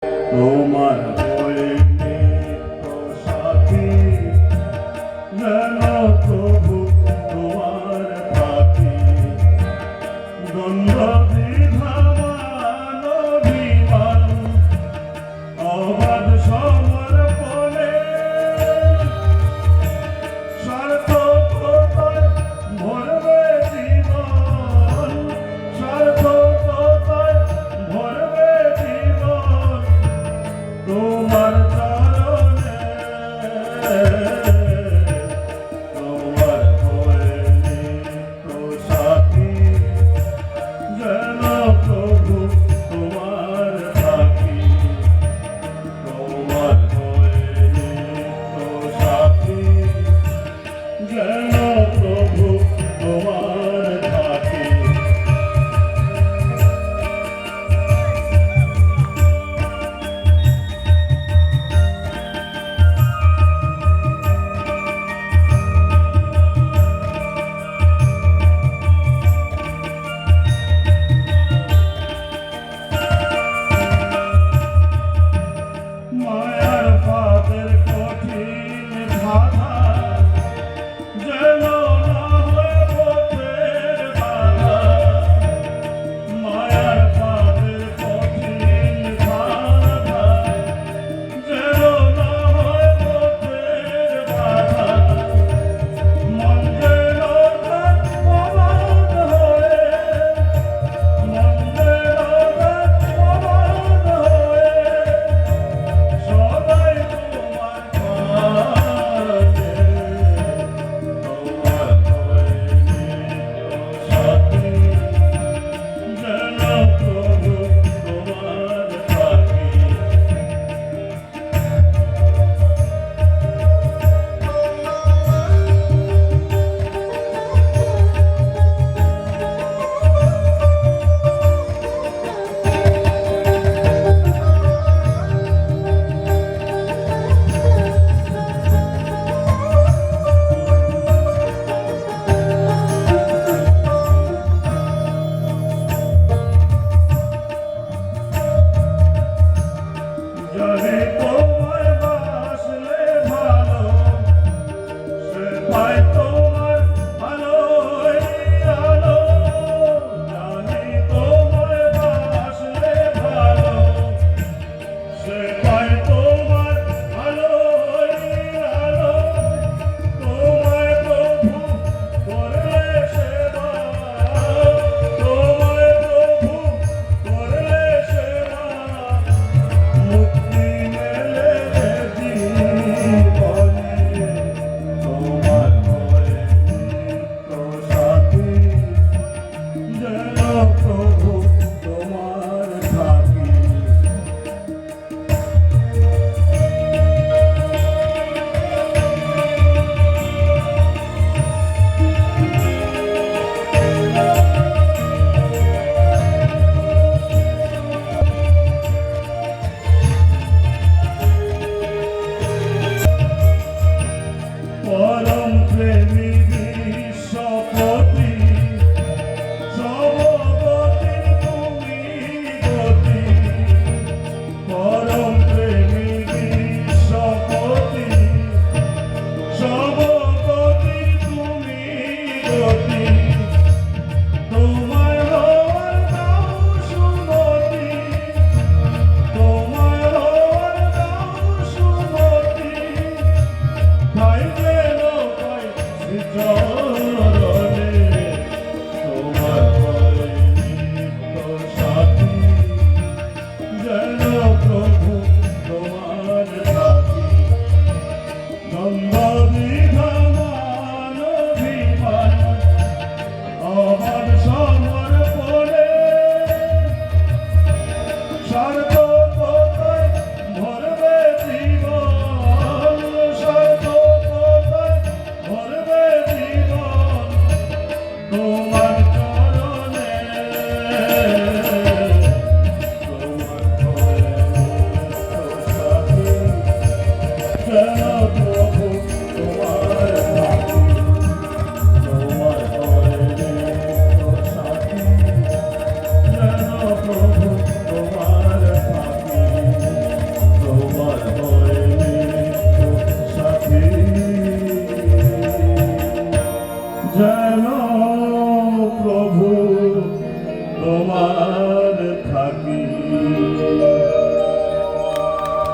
তোমার হয়ে নিত্য সাথী যেন প্রভু তোমার পাখি দ্বন্দ্ব দ্বিধা মান অভিমান অবাধ সমর্পণে সার্থকতায় ভরবে জীবন, সার্থকতায় ভরবে জীবন তোমার চরণে। তোমার হয়ে নিত্য সাথী যেন প্রভু তোমার পাখি। তোমার হয়ে নিত্য সাথী যেন প্রভু তোমার পাখি। মায়ার পাপের কঠিন বাধা যেন না হয়ে পথের বাধা। মায়ার পাপের কঠিন বাধা যেন না হয় পথের বাধা। মন যেন অবাধ হয়ে, মন যেন অবাধ হয়ে সদাই তোমার কাছে। তোমার হয়ে নিত্য সাথী যেন প্রভু তোমার পাখি। যদি তোমায় বাসলে ভালো সে পায় তোমার ভালোই আলো। জানি তোমায় বাসলে ভালো সে পায় তোমার ভালোই আলো। তোমায় প্রভু করলে সেবা, তোমায় প্রভু করলে সেবা মুক্তি মেলে জীবনে। তোমার হয়ে নিত্য সাথী যেন প্রভু তোমার পাখি। পরম প্রেমী বিশ্বপতি সর্বগতির তুমি গতি। পরম প্রেমী বিশ্বপতি সর্বগতির তুমি গতি। তোমায় হওয়ার দাও সুমতি, তোমায় হওয়ার দাও সুমতি। তাই যেন পাই শ্রীচরণে। তোমার হয়ে নিত্য সাথী যেন প্রভু তোমার পাখি। দ্বন্দ্ব দ্বিধা মান অভিমান অবাধ সমর্পণে সার্থকতায় ভরবে জীবন, সার্থকতায় ভরবে জীবন তোমার চরণে। তোমার হয়ে নিত্য সাথী যেন প্রভু যেন প্রভু তোমার থাকি